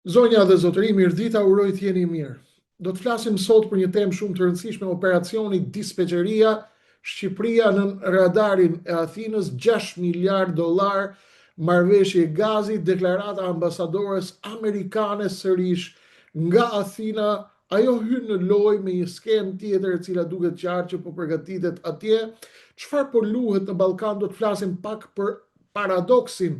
Zonja dhe zotëri, mirëdita, uroj të jeni mirë. Do të flasim sot për një temë shumë të rëndësishme, operacioni Dispečeria, Shqipëria në radarin e Athinës, 6 miliard dollar, marrëveshje gazi, deklarata ambasadores amerikane sërish nga Athina, ajo hyn në lojë me një skem tjetër e cila duket qartë që po përgatitet atje. Çfarë po luhet në Ballkan? Do të flasim pak për paradoksin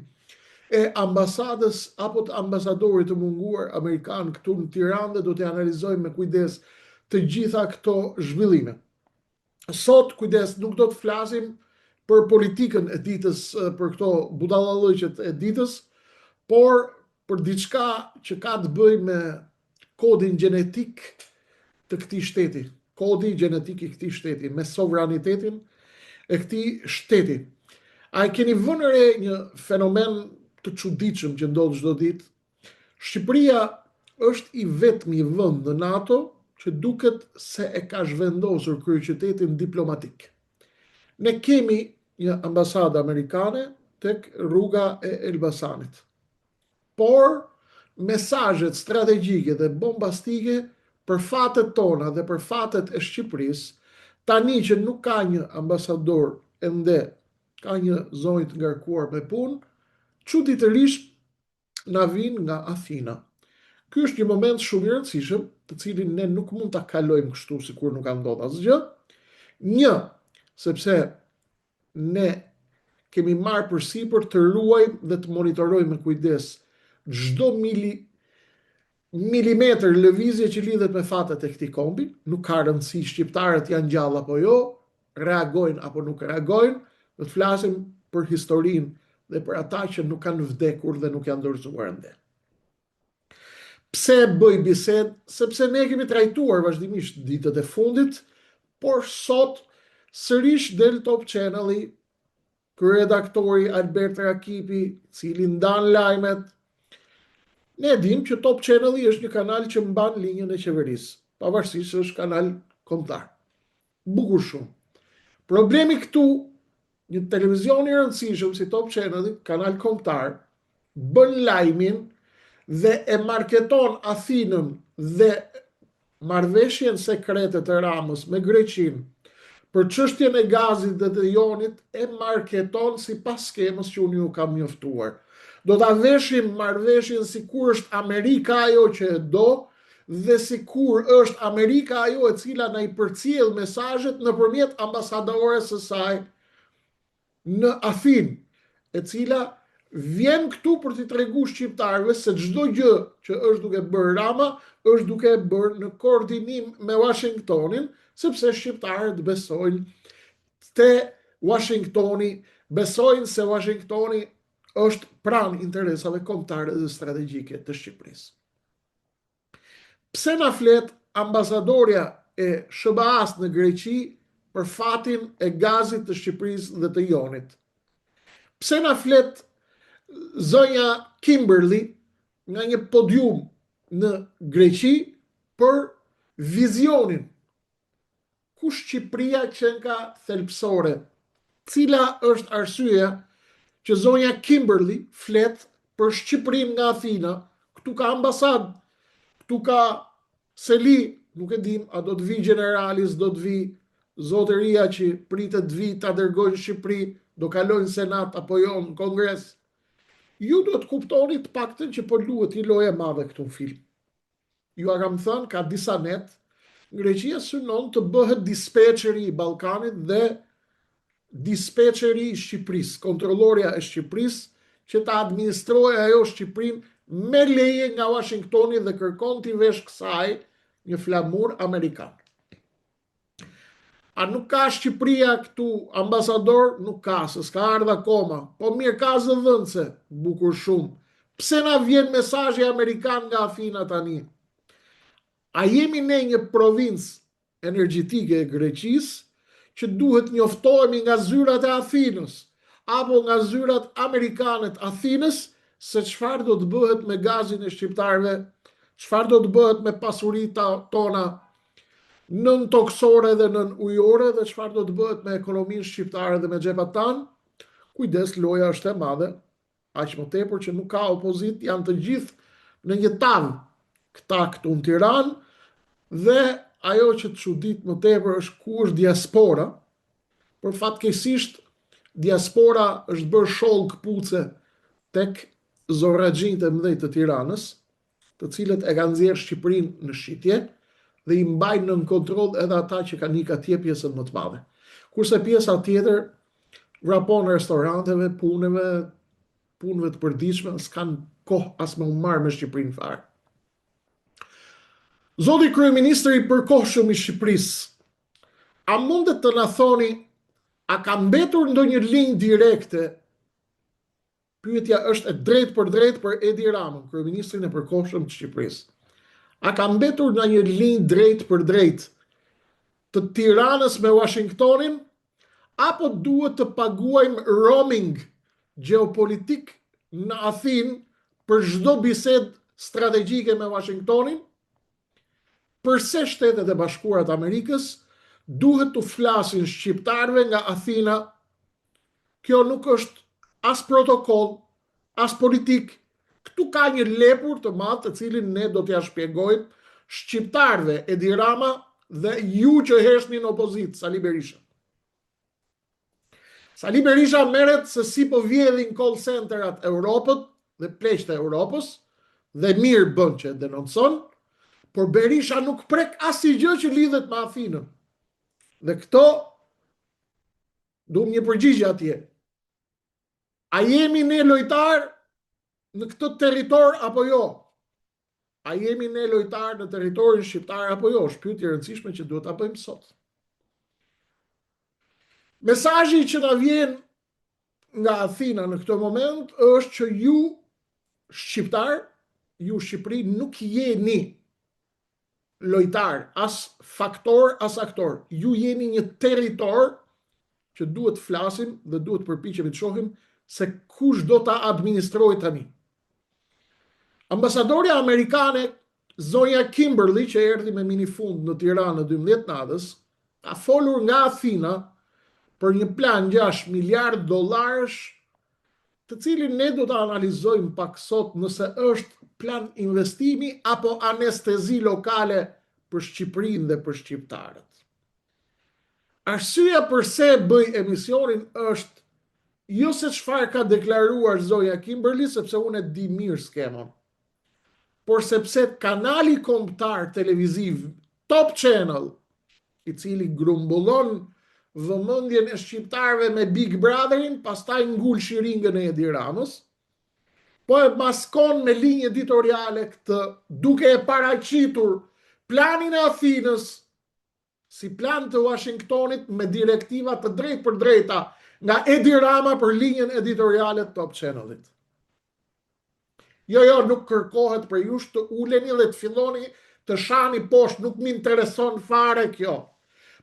e ambasadës apo të ambasadorit të munguar amerikan këtu në Tiranë dhe do të analizojmë me kujdes të gjitha këto zhvillime. Sot, kujdes, nuk do të flasim për politikën e ditës, për këto budallallëqet e ditës, por për diçka që ka të bëjë me kodin gjenetik të këtij shteti, kodi gjenetik i këtij shteti, me sovranitetin e këtij shteti. A keni vënë re një fenomen të çuditshëm që ndodh çdo ditë? Shqipëria është i vetmi vend në NATO që duket se e ka zhvendosur kryeqytetin diplomatik. Ne kemi një ambasadë amerikane tek rruga e Elbasanit. Por mesazhet strategjike dhe bombastike për fatet tona dhe për fatet e Shqipërisë, tani që nuk ka një ambasador ende, ka një zonjë të ngarkuar me punë, çuditërisht na vijnë nga Athina. Ky është një moment shumë i rëndësishëm, të cilin ne nuk mund ta kalojmë kështu sikur nuk ka ndodhur asgjë. Një, sepse ne kemi marrë përsipër të ruajmë dhe të monitorojmë me kujdes çdo milimetër lëvizje që lidhet me fatet e këtij kombi, nuk ka rëndësi shqiptarët janë gjallë apo jo, reagojnë apo nuk reagojnë, do të flasim për historinë dhe për ata që nuk kanë vdekur dhe nuk janë dorëzuar ende. Pse bëj bisedë? Sepse ne kemi trajtuar vazhdimisht ditët e fundit, por sot sërish del Top Channel-i, kryeredaktori Albert Rakipi, cili ndan lajmet. Ne dim që Top Channel-i është një kanal që mban linjën e qeverisë, pavarësisht se është kanal kombëtar. Bukur shumë. Problemi këtu, një televizion i rëndësishëm si Top Channel-i, kanal kombëtar, bën lajmin dhe e marketon Athinën dhe marrëveshjen sekrete të Ramës me Greqinë për çështjen e gazit dhe të jonit, e marketon sipas skemës që unë ju kam njoftuar. Do ta veshim marrëveshjen sikur është Amerika ajo që e do dhe sikur është Amerika ajo e cila na i përcjell mesazhet nëpërmjet ambasadores së saj në Athinë, e cila vjen këtu për t'i treguar shqiptarëve se çdo gjë që është duke bërë Rama është duke bërë në koordinim me Washingtonin, sepse shqiptarët besojnë te Washingtoni, besojnë se Washingtoni është pranë interesave kombëtare dhe strategjike të Shqipërisë. Pse na flet ambasadorja e SBA-s në Greqi për fatin e gazit të Shqipërisë dhe të jonit? Pse na flet zonja Kimberly nga një podium në Greqi për vizionin ku Shqipëria qenë ka thelpsore? Cila është arsyeja që zonja Kimberly flet për Shqipërinë nga Athina? Këtu ka ambasadë, këtu ka seli, nuk e dim, a do të vi generalis, do të vi zotëria që pritet të vi ta dërgojnë Shqipëri, do kalojnë senat apo jo në kongres. Ju do të kuptoni të paktën që po luhet një lojë e madhe këtu në film. Ju a kam thënë, ka disa net, Greqia synon të bëhet dispečeri i Ballkanit dhe dispečeri i Shqipërisë, kontrollorja e Shqipërisë, që ta administrojë ajo Shqipërinë me leje nga Washingtoni dhe kërkon t'i vesh kësaj një flamur amerikan. A nuk ka Shqipëria këtu ambasador? Nuk ka, se s'ka ardhur akoma. Po mirë, ka zëvendëse, bukur shumë. Pse na vjen mesazhi amerikan nga Athina tani? A jemi ne një provincë energjetike e Greqisë që duhet njoftohemi nga zyrat e Athinës apo nga zyrat amerikane të Athinës se çfarë do të bëhet me gazin e shqiptarëve, çfarë do të bëhet me pasuritë tona nën toksore dhe nën ujore dhe çfarë do të bëhet me ekonominë shqiptare dhe me xhepat tanë? Kujdes, loja është e madhe, aq më tepër që nuk ka opozit, janë të gjithë në një tanë këta këtu në Tiranë, dhe ajo që të çudit më tepër është ku është diaspora, për fatkeqësisht diaspora është bërë sholl këpuce tek zorraxhinjtë e mëdhenj të Tiranës, të cilët e kanë nxjerrë Shqipërinë në shitje dhe i mbajnë nën kontroll edhe ata që kanë ikë atje pjesën më të madhe. Kurse pjesa tjetër vrapon restoranteve, punëve të përditshme, s'kan kohë as me u marrë me Shqipërinë fare. Zoti kryeministri i përkohshëm i Shqipërisë, a mundet të na thoni, a ka mbetur ndonjë linjë direkte? Pyetja është e drejtë për Edi Ramën, kryeministrin e përkohshëm të Shqipërisë. A ka mbetur ndonjë linjë drejt për drejt të Tiranës me Washingtonin, apo duhet të paguajmë roaming geopolitik në Athinë për çdo bisedë strategjike me Washingtonin? Përse Shtetet e Bashkuara të Amerikës duhet të flasin shqiptarëve nga Athina? Kjo nuk është as protokoll, as politik. Këtu ka një lepur të madh të cilin ne do t'ja shpjegojmë shqiptarëve, Edi Rama dhe ju që heshni në opozitë, Sali Berisha. Sali Berisha merret se si po vjedhin call centerat Europët dhe pleqtë e Europës, dhe mirë bën që denoncon, por Berisha nuk prek asnjë që lidhet me Athinën. Dhe këto duam një përgjigje atje. A jemi ne lojtar në këtë territor apo jo? A jemi ne lojtar në territorin shqiptar apo jo? Është pyetje e rëndësishme që duhet ta bëjmë sot. Mesazhi që na vjen nga Athina në këtë moment është që ju shqiptar, ju Shqipëri nuk jeni lojtar, as faktor, as aktor. Ju jeni një territor që duhet flasim dhe duhet përpiqemi të shohim se kush do ta administrojë tani. Ambasadorja amerikane zonja Kimberly, që erdhi me minifund në Tiranë në 12 natës, ka folur nga Athina për një plan $6 miliard, të cilin ne do ta analizojmë pak sot nëse është plan investimi apo anestezi lokale për Shqipërinë dhe për shqiptarët. Arsyeja pse bëj emisionin është jo se çfarë ka deklaruar zonja Kimberly, sepse unë e di mirë skemën, por sepse kanali kombëtar televiziv Top Channel, i cili grumbullon vëmendjen e shqiptarëve me Big Brotherin, pastaj ngul shiringën e Edi Ramës, po e maskon me linjë editoriale këtë, duke e paraqitur planin e Athinës si plan të Washingtonit me direktiva të drejtë për drejta nga Edi Rama për linjën editoriale të Top Channelit. Jo, nuk kërkohet për jush të uleni dhe të filloni të shani poshtë, nuk më intereson fare kjo.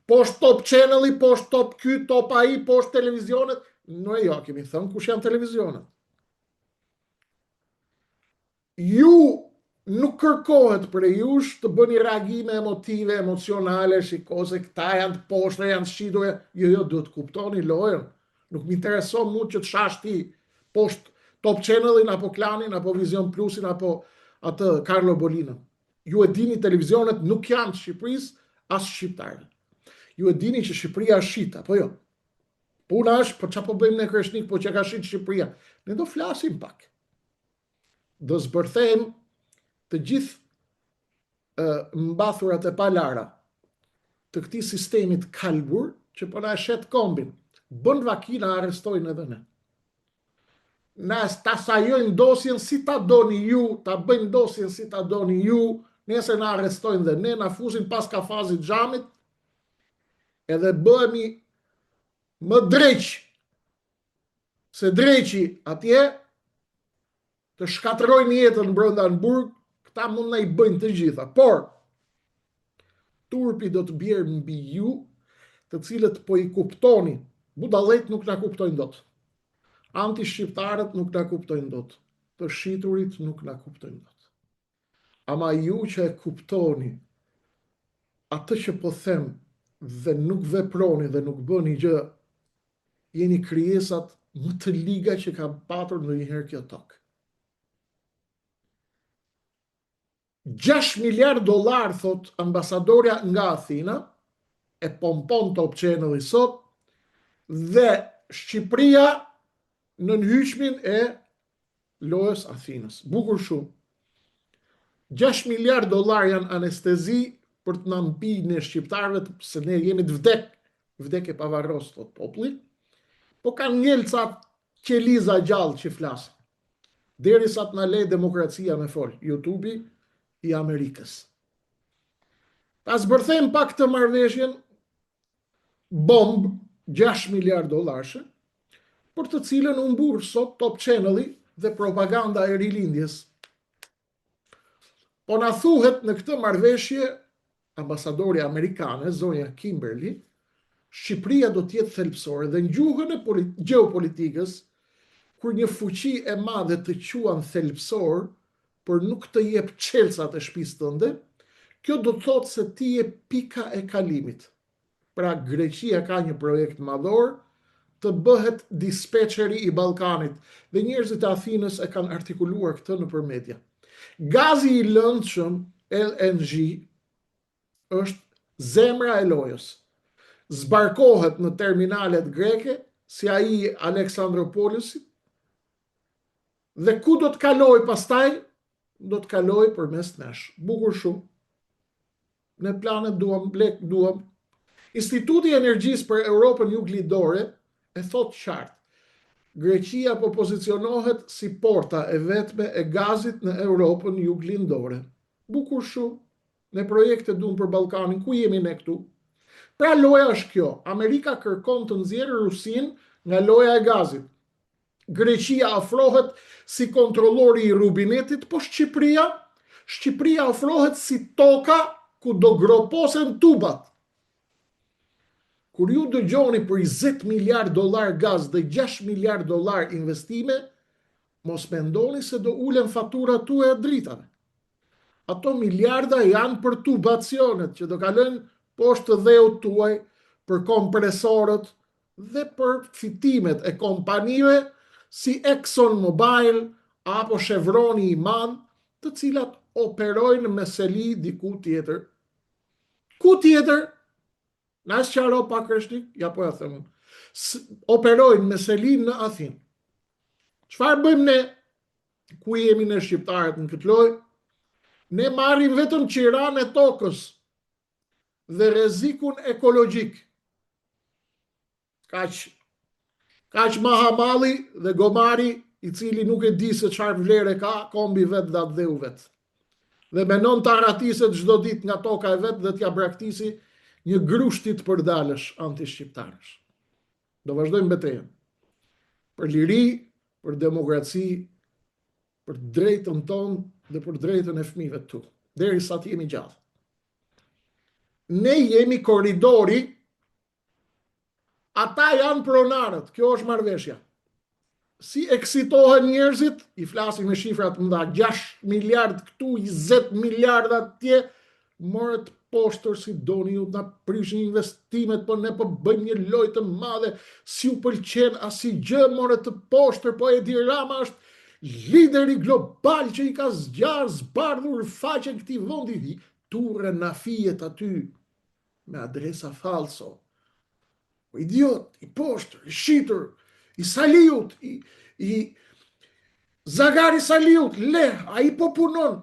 Poshtë Top Channeli, poshtë Top Ky, Top AI, poshtë televizionet. Jo, kemi thënë kush janë televizionet. Ju nuk kërkohet për jush të bëni reagime emotive, emocionale, shikose këta janë të poshtë, janë të shqitur. Jo, duhet kuptoni lojën. Nuk më intereson mu që të shash ti poshtë Top Channelin, apo Klanin, apo Vision Plusin, apo atë Carlo Bolina. Ju e dini televizionet nuk janë të Shqipërisë as shqiptarë. Ju e dini që Shqipëria është shita, po jo. Puna është, po çfarë po bëjmë ne Kreshnik, po që ka shit Shqipëria. Ne do flasim pak. Do zbërthejmë të gjithë mbathurat e palara të këtij sistemit kalbur që po na shet kombin. Bën vakina, arrestojnë edhe ne. Na ta sajojnë dosjen si ta doni ju, ta bëjnë dosjen si ta doni ju, nëse na arrestojnë dhe ne, na fusin pas kafazit xhamit, edhe bëhemi më dreq se dreqi atje, të shkatërrojnë jetën brenda në burg, këta mund na i bëjnë të gjitha. Por turpi do të bjerë mbi ju, të cilët po i kuptoni. Budallet nuk na kuptojnë dot. Anti-shqiptarët nuk na kuptojnë dot. Të shiturit nuk na kuptojnë dot. Ama ju që e kuptoni atë që po them dhe nuk veproni dhe nuk bëni gjë, jeni krijesat më të liga që kam patur ndonjëherë kjo tokë. $6 miliard, thot ambasadorja nga Athina, e pompon Top Channel sot, dhe Shqipëria në nënhyqmin e lojës Athinës. Bukur shumë. $6 miliard janë anestezi për të na mbi ne shqiptarëve, se ne jemi të vdekje pavarros, thot populli, po kanë ngelcat qeliza gjallë që flasin, derisa të na lej demokracia me fol, YouTube-i i Amerikës. Pas bërthem pak të marrëveshjen, bomb $6 miliard, për të cilën u mburr sot Top Channel-i dhe propaganda e rilindjes. Po na thuhet në këtë marrëveshje, ambasadori amerikane, zonja Kimberly, Shqipëria do të jetë thelpsore dhe në gjuhën e gjeopolitikës, kur një fuqi e madhe të quan thelpsor, por nuk të jep çelësat e shtëpisë tënde, kjo do të thotë se ti je pika e kalimit. Pra Greqia ka një projekt madhor të bëhet dispečeri i Ballkanit dhe njerëzit e Athinës e kanë artikuluar këtë nëpër media. Gazi i lëndshëm LNG është zemra e lojës. Zbarkohet në terminalet greke, si ai Aleksandropolisit, dhe ku do të kaloj pastaj? Do të kaloj përmes nesh. Bukur shumë. Në planet duam. Instituti i Energjisë për Europën Juglidore e thot qartë. Greqia po pozicionohet si porta e vetme e gazit në Europën Juglindore. Bukur shumë. Ne projekte duam për Ballkanin, ku jemi ne këtu? Pra loja është kjo. Amerika kërkon të nxjerrë Rusin nga loja e gazit. Greqia afrohet si kontrollori i rubinetit, po Shqipëria afrohet si toka ku do groposen tubat. Kur ju dëgjoni për $20 miliard gaz dhe $6 miliard investime, mos mendoni se do ulen faturat tuaja e dritave. Ato miliarda janë për tubacionet që do kalojnë poshtë dheut tuaj, për kompresorët dhe për fitimet e kompanive si ExxonMobil apo Chevroni i madh, të cilat operojnë me seli diku tjetër. Ku tjetër? Na sqaro pak Kreshnik? Ja po ja them. Operojnë me selin në Athinë. Çfarë bëjmë ne? Ku jemi ne shqiptarët në këtë lojë? Ne marrim vetëm qiran e tokës dhe rrezikun ekologjik. Kaq Mahamalli dhe Gomari, i cili nuk e di se çfarë vlerë ka, kombi vet dhe atë dheu vet. Dhe menon të aratiset çdo ditë nga toka e vet dhe t'ja braktisi një grushtit përdalësh anti-shqiptarësh. Do vazhdojmë betejën. Për liri, për demokraci, për drejtën tonë dhe për drejtën e fëmijëve tu, derisa të jemi gjallë. Ne jemi korridori, ata janë pronarët, kjo është marrëveshja. Si eksitohen njerëzit, i flasim me shifrat mëdha, 6 miliard këtu, 20 miliard atje, morët poshtër si doni ju na prishin investimet, po ne po bëjmë një lojë të madhe, si u pëlqen asgjë, morët të poshtër, po Edi Rama është lideri global që i ka zbardhur faqen këtij vendi, turre na fijet aty me adresa falso. O idiot, i poshtër, i shitur, i Saliut, i Zagari Saliut, a i po punon.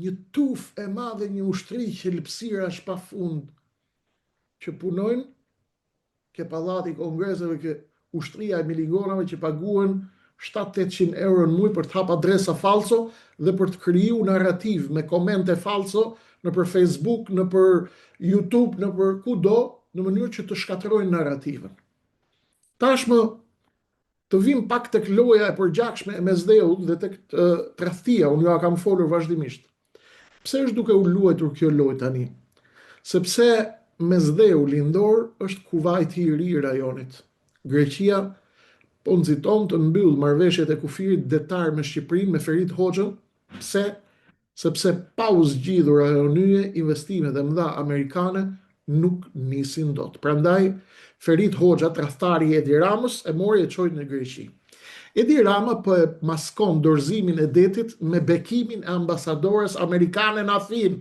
Një tuf e madhe, një ushtri që lëpsira është pa fund, që punojnë ke pallati kongreseve, ke ushtria e miligonave që paguhen 700-800 euro në muaj për të hap adresa falso dhe për të kriju narrativ me komente falso në për Facebook, në për YouTube, në për kudo, në mënyrë që të shkatërrojnë narrativën. Tashmë të vim pak tek loja e përgjakshme e mesdheut dhe tek tradhtia, unë ja kam folur vazhdimisht. Pse është duke u luajtur kjo lojë tani? Sepse mesdheu lindor është Kuvajti i ri i rajonit. Greqia po nxiton të mbyll marrëveshjet e kufirit detar me Shqipërinë, me Ferit Hoxhën. Pse? Sepse pa u zgjidhur ajo nyje, investimet e mëdha amerikane nuk nisin dot. Prandaj Ferit Hoxha, tradhtari i Edi Ramës, e mori e çoi në Greqi. Edi Rama po e maskon dorëzimin e detit me bekimin e ambasadores amerikane në Athinë,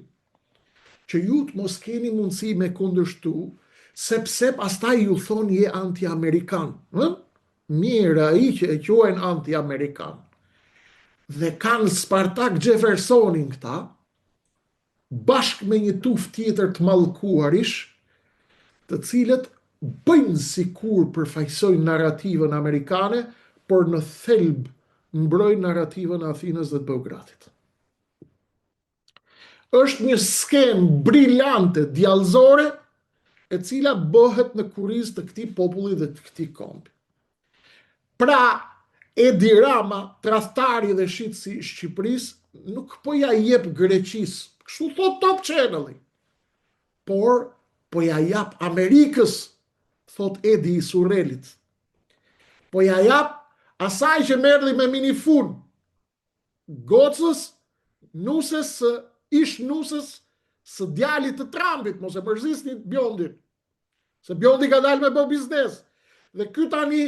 që ju të mos keni mundësi me kundërshtu, sepse pastaj ju thoni je anti-amerikan. Mirë, ai që e quajnë anti-amerikan. Dhe kanë Spartak Jeffersonin këta, bashkë me një tuf tjetër të mallkuarish, të cilët bëjnë sikur përfaqësojnë narrativën amerikane, por në thelb mbrojnë narrativën e Athinës dhe të Beogradit. Është një skem brillante, djallëzore, e cila bëhet në kuriz të këtij populli dhe të këtij kombi. Pra, Edi Rama, tradhtari dhe shitësi i Shqipërisë, nuk po ja jep Greqisë, kështu thot Top Channel-i, por po ja jap Amerikës, thot Edi i Surrelit. Po ja jap asaj që merrli me minifun, gocës, nusës, ish nusës së djalit të Trumpit, mos e përzisni Bjondin, se Bjondi ka dalë me bë biznes. Dhe ky tani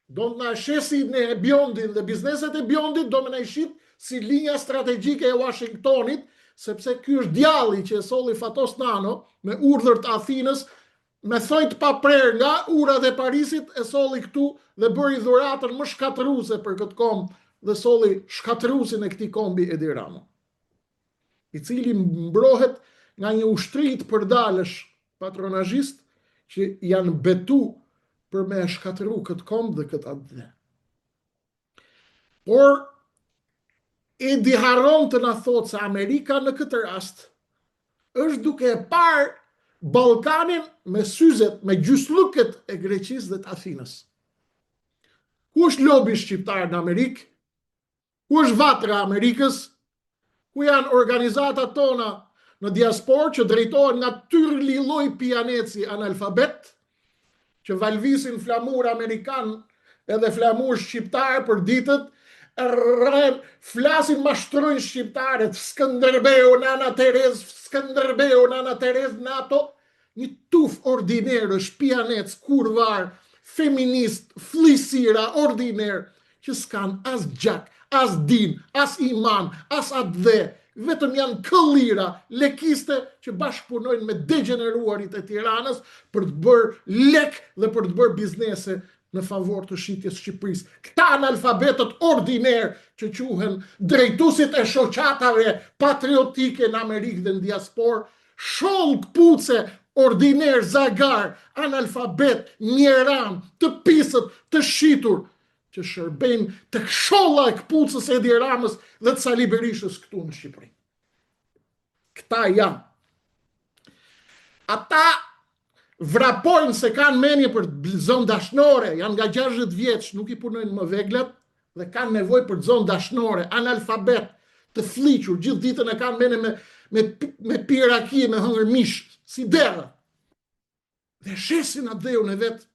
do të na shesi ne Bjondin dhe bizneset e Bjondit do më na shit si linja strategjike e Washingtonit, sepse ky është djalli që e solli Fatos Nano me urdhër të Athinës, me thojt pa prerë nga urat e Parisit, e solli këtu dhe bëri dhuratën më shkatëruese për këtë komb dhe solli shkatëruesin e këtij kombi Edi Rama, i cili mbrohet nga një ushtri të përdalësh patronazhist që janë betu për me shkatëru këtë komb dhe këtë atë. Por Edi harron të na thotë se Amerika në këtë rast është duke e parë Ballkanin me syzet, me gjysllëket e Greqisë dhe të Athinës. Ku është lobi shqiptar në Amerikë? Ku është vatra e Amerikës? Ku janë organizatat tona në diasporë që drejtohen nga tyrli lloj pianeci analfabet, që valvisin flamur amerikan edhe flamur shqiptar për ditët, flasin mashtrojnë shqiptarët, Skënderbeu, Nana Terez, NATO, një tuf ordinerë, pianec, kurvar, feminist, flisira, ordiner, që s'kan as gjak, as din, as iman, as adhe, vetëm janë këllira, lekiste që bashkëpunojnë me degeneruarit e Tiranës për të bërë lek dhe për të bërë biznese në favor të shitjes Shqipërisë. Këta analfabetët ordiner që quhen drejtuesit e shoqatave patriotike në Amerikë dhe në diasporë, sholl kpuce, ordiner, zagar, analfabet, mjeran, të pisët, të shitur, që shërbejnë të sholla e kpucës e Edi Ramës dhe të Sali Berishës këtu në Shqipëri. Këta janë. Ata vrapojnë se kanë menje për zonë dashnore, janë nga 60 vjeç, nuk i punojnë më veglat dhe kanë nevojë për zonë dashnore, analfabet, të fliqur, gjithë ditën e kanë menje me piraki, me hëngër mish, si derë. Dhe shesin atë dheun e vetë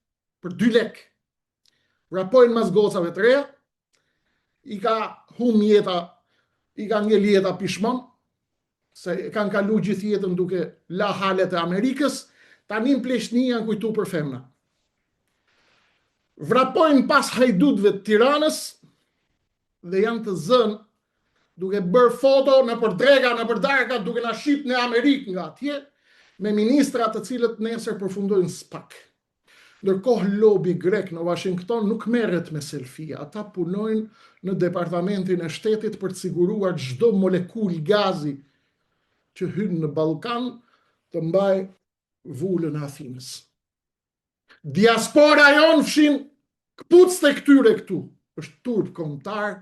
për 2 lek. Vrapojnë mas gocave të reja, i ka hum jeta, i ka ngel jeta pishmon, se kanë kalu gjithë jetën duke la halet e Amerikës, tani në pleshni janë kujtu për femna. Vrapojnë pas hajdutëve të Tiranës dhe janë të zënë duke bërë foto në për drega, në për darka, duke na shit në Amerikë nga atje, me ministra të cilët nesër përfundojnë SPAK. Ndërkohë lobi grek në Washington nuk merret me selfie, ata punojnë në departamentin e shtetit për të siguruar çdo molekul gazi që hyn në Ballkan të mbaj vulën e Athinës. Diaspora jon fshin kpucë të këtyre këtu. Është turp kombëtar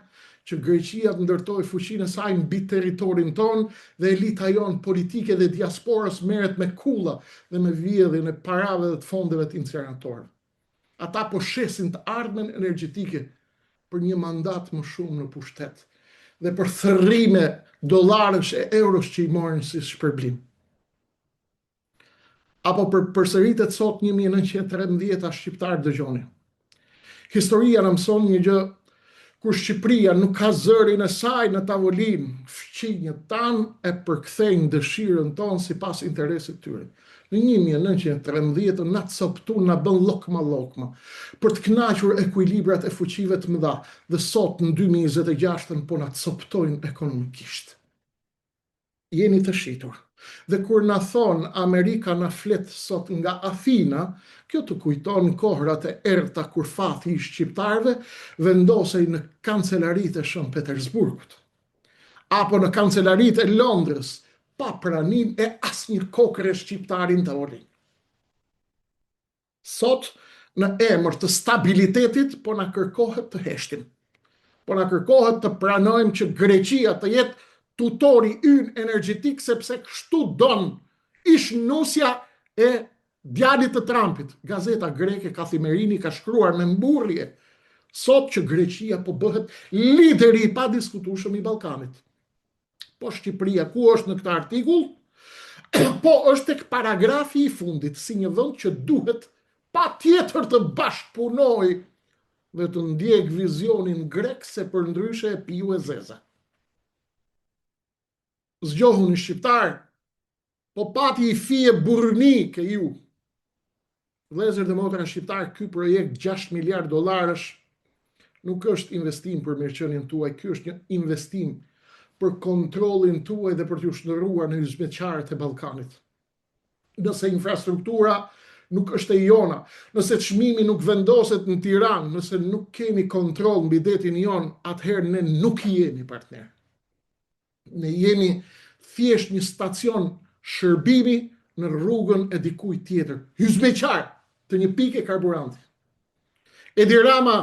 që Greqia të ndërtoj fuqinë e saj mbi territorin ton dhe elita jon politike dhe diasporës merret me kulla dhe me vjedhjen e parave dhe të fondeve të inceneratorëve. Ata po shesin të ardhmen energjetike për një mandat më shumë në pushtet dhe për thërrime dollarësh e eurosh që i morën si shpërblim. Apo për përsëritet sot 1913 shqiptar dëgjoni. Historia na mëson një gjë kur Shqipëria nuk ka zërin e saj në tavolinë, fqinjët tanë e përkthejnë dëshirën tonë sipas interesit tyre. Në 1913 na coptu, na bën lokma, për të kënaqur ekuilibrat e fuqive të mëdha, dhe sot në 2026 po na coptojnë ekonomikisht. Jeni të shitur. Dhe kur na thonë Amerika na flet sot nga Athina, kjo të kujton kohrat e errta kur fathi i shqiptarëve vendosej në kancelarit e Shën Petersburgut, apo në kancelarit e Londrës, pa pranin e asnjë kokëre shqiptarin të orin. Sot, në emër të stabilitetit, po na kërkohet të heshtim. Po na kërkohet të pranojmë që Greqia të jetë tutori ynë energjetik, sepse kështu don ish nusja e djalit të Trumpit. Gazeta greke Kathimerini ka shkruar me mburrje sot që Greqia po bëhet lideri i padiskutueshëm i Ballkanit. Po Shqipëria ku është në këtë artikull? Po është tek paragrafi i fundit, si një vend që duhet patjetër të bashkëpunojë dhe të ndjek vizionin grek, se përndryshe e piu e zeza. Zgjohuni shqiptar, po pati i fije burni ke ju. Vëllezër dhe motra shqiptar, ky projekt 6 miliard dollarësh nuk është investim për mirëqenien tuaj, ky është një investim për kontrollin tuaj dhe për t'ju shndërruar në hyrëzbeqarët e Ballkanit. Nëse infrastruktura nuk është e jona, nëse çmimi nuk vendoset në Tiranë, nëse nuk kemi kontroll mbi detin jon, atëherë ne nuk jemi partner. Ne jemi thjesht një stacion shërbimi në rrugën e dikujt tjetër, hyrëzbeqar të një pike karburanti. Edi Rama,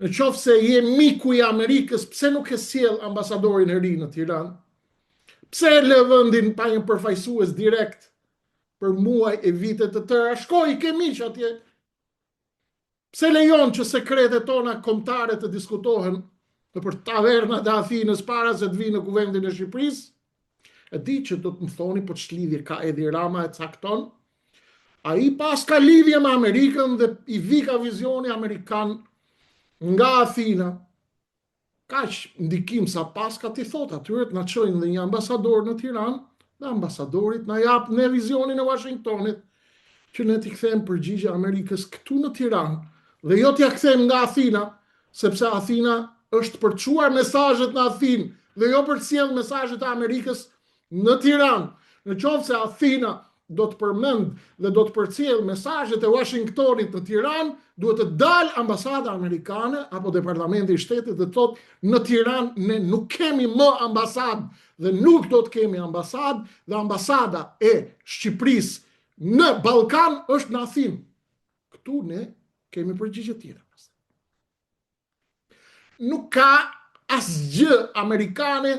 në qoftë se je miku i Amerikës, pse nuk e sjell ambasadorin e ri në Tiranë? Pse lë vendin pa një përfaqësues direkt për muaj e vite të tëra? Shkoj, ke miq atje. Pse lejon që sekretet tona kombëtare të diskutohen për tavernat e Athinës para se të vinë në kuvendin e Shqipërisë? E di që do të më thoni, po ç'lidhje ka Edi Rama e cakton? Ai pas ka lidhje me Amerikën dhe i vika vizioni amerikan nga Athina. Kaq ndikim sa pas ka t'i thot atyre të na çojnë dhe një ambasador në Tiranë, dhe ambasadorit na jap ne vizionin e Washingtonit, që ne t'i kthejmë përgjigje Amerikës këtu në Tiranë, dhe jo t'ja kthejmë nga Athina, sepse Athina është për të çuar mesazhet në Athinë dhe jo për të sjellë mesazhet e Amerikës në Tiranë. Në qoftë se Athina do të përmend dhe do të përcjell mesazhet e Washingtonit në Tiranë, duhet të dalë ambasada amerikane apo departamenti i shtetit dhe thotë në Tiranë ne nuk kemi më ambasadë dhe nuk do të kemi ambasadë, dhe ambasada e Shqipërisë në Ballkan është në Athinë. Këtu ne kemi përgjigje tjera. Nuk ka asgjë amerikane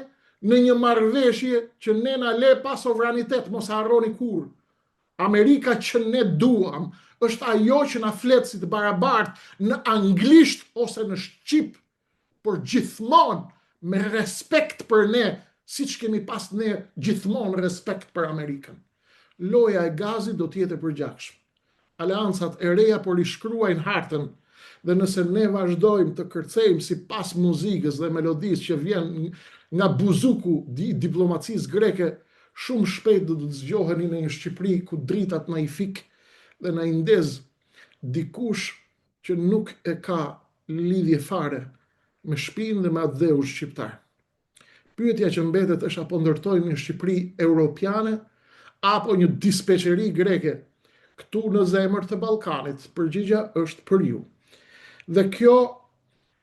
në një marrëveshje që ne na le pa sovranitet, mos harroni kur. Amerika që ne duam është ajo që na flet si të barabartë në anglisht ose në shqip, por gjithmonë me respekt për ne, siç kemi pas ne gjithmonë respekt për Amerikën. Loja e gazit do të jetë e përgjithshme. Aleancat e reja po rishkruajnë hartën, dhe nëse ne vazhdojmë të kërcejmë sipas muzikës dhe melodisë që vjen nga buzuku i diplomacisë greke, shumë shpejt do të zgjoheni në një Shqipëri ku dritat na i fik dhe na i ndez dikush që nuk e ka lidhje fare me shtëpinë dhe me atë dheu shqiptar. Pyetja që mbetet është apo ndërtojmë një Shqipëri europiane apo një dispeqeri greke këtu në zemër të Ballkanit. Përgjigja është për ju. Dhe kjo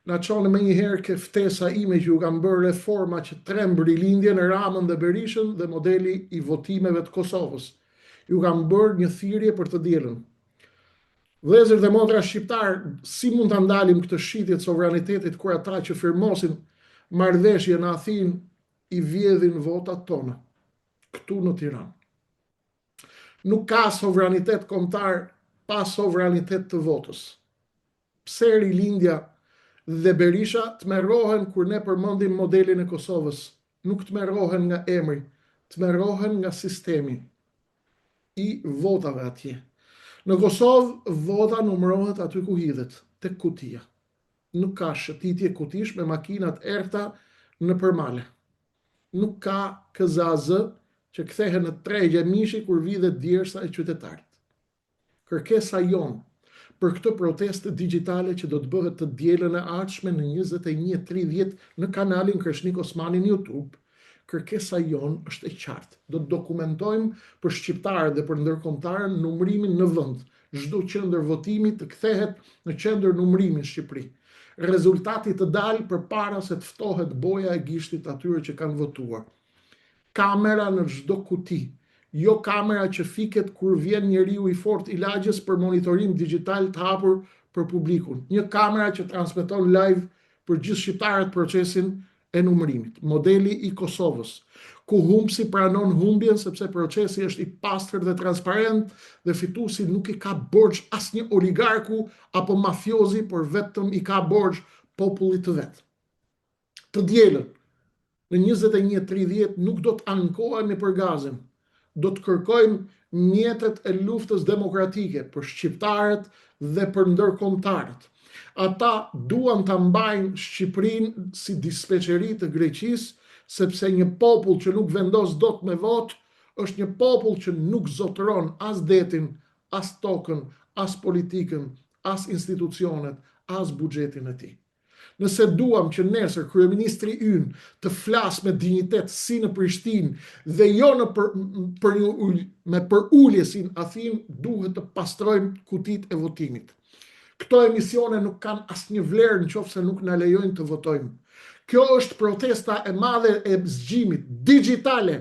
na çon më njëherë ke ftesa ime që ju kam bërë reforma që tremb rilindjen e Ramën dhe Berishën dhe modeli i votimeve të Kosovës. Ju kam bërë një thirrje për të dielën. Vëllezër dhe motra shqiptar, si mund ta ndalim këtë shitje të sovranitetit kur ata që firmosin marrëveshje në Athinë i vjedhin votat tona këtu në Tiranë? Nuk ka sovranitet kombëtar pa sovranitet të votës. Pse rilindja dhe Berisha tmerrohen kur ne përmendim modelin e Kosovës? Nuk tmerrohen nga emri, tmerrohen nga sistemi i votave atje. Në Kosovë vota numërohet aty ku hidhet, tek kutia. nuk ka shëtitje kutish me makinat erta në përmale. Nuk ka këzazë që kthehen në tregje mishi kur vidhe djersa e qytetarit. Kërkesa jonë për këtë protestë digjitale që do të bëhet të dielën e ardhshme në 21:30 në kanalin Kreshnik Osmani në YouTube, kërkesa jonë është e qartë. Do të dokumentojmë për shqiptarët dhe për ndërkombëtarën numërimin në vend. Çdo qendër votimi të kthehet në qendër numërimi në Shqipëri. Rezultati të dalë përpara se të ftohet boja e gishtit atyre që kanë votuar. Kamera në çdo kuti. Jo kamera që fiket kur vjen njeriu i fortë i lagjes për monitorim digjital të hapur për publikun. Një kamera që transmeton live për gjithë shqiptarët procesin e numërimit. Modeli i Kosovës, ku humbsi pranon humbjen sepse procesi është i pastër dhe transparent dhe fituesi nuk i ka borxh asnjë oligarku apo mafiozi, por vetëm i ka borxh popullit të vet. Të dielën në 21:30 nuk do të ankohemi për gazin. Do të kërkojmë mjetet e luftës demokratike për shqiptarët dhe për ndërkombëtarët. Ata duan ta mbajnë Shqipërinë si dispeqeri të Greqisë, sepse një popull që nuk vendos dot me votë është një popull që nuk zotëron as detin, as tokën, as politikën, as institucionet, as buxhetin e tij. Nëse duam që nesër kryeministri ynë të flasë me dinjitet si në Prishtinë dhe jo me përulje si në Athinë, duhet të pastrojmë kutit e votimit. Këto emisione nuk kanë asnjë vlerë nëse nuk na lejojnë të votojmë. Kjo është protesta e madhe e zgjimit digjitale.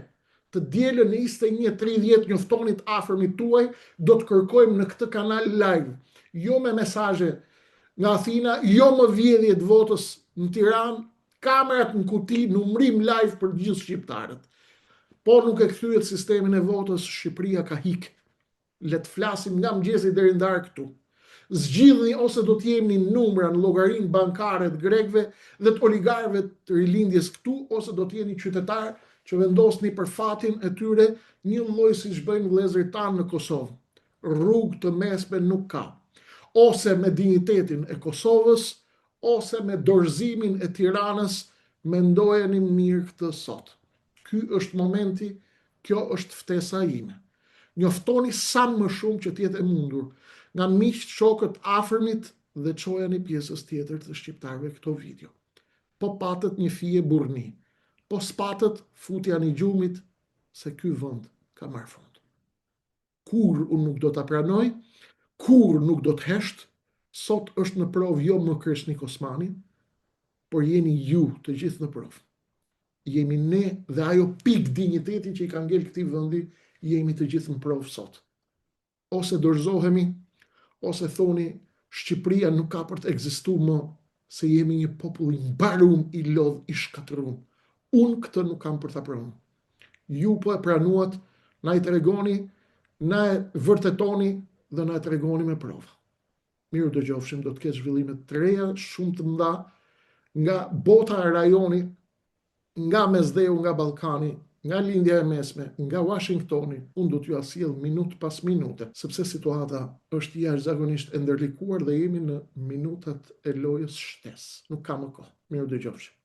Të dielën në 21:30 njoftonit afërmit tuaj, do të kërkojmë në këtë kanal live, jo me mesazhe nga Athina, jo më vjedhjet votës në Tiranë, kamerat në kuti, numërim live për gjithë shqiptarët. Po nuk e kthyet sistemin e votës, Shqipëria ka hik. Le të flasim nga mëngjesi deri në darkë këtu. Zgjidhni ose do të jemi numra në llogarinë bankare të grekëve dhe të oligarëve të rilindjes këtu, ose do të jeni qytetarë që vendosni për fatin e tyre një lloj siç bëjnë vëllezërit tanë në Kosovë. Rrugë të mesme nuk ka. Ose me dinjitetin e Kosovës, ose me dorëzimin e Tiranës, mendojeni mirë këtë sot. Ky është momenti, kjo është ftesa ime. Njoftoni sa më shumë që t'jetë e mundur nga miqt, shokët, afërmit dhe çojani pjesës tjetër të shqiptarëve këto video. Po patët një fije burrni, po s'patët futja në gjumit se ky vend ka marrë fund. Kur unë nuk do ta pranoj, kur nuk do të hesht, sot është në provë jo më Kreshnik Osmani, por jeni ju të gjithë në provë. Jemi ne dhe ajo pikë dinjiteti që i ka ngel këtij vendi, jemi të gjithë në provë sot. Ose dorëzohemi, ose thoni Shqipëria nuk ka për të ekzistuar më, se jemi një popull i mbarum, i lodh, i shkatëruar. Unë këtë nuk kam për ta pranuar. Ju po e pranuat, na i tregoni, na e vërtetoni dhe na e tregoni me prova. Mirë dëgjofshim, do të ketë zhvillime të reja shumë të mëdha nga bota e rajonit, nga Mesdheu, nga Ballkani, nga lindja e mesme, nga Washingtoni. Unë do t'ju sjell minutë pas minute, sepse situata është jashtëzakonisht e ndërlikuar dhe jemi në minutat e lojës shtesë. Nuk ka më kohë. Mirë dëgjofshim.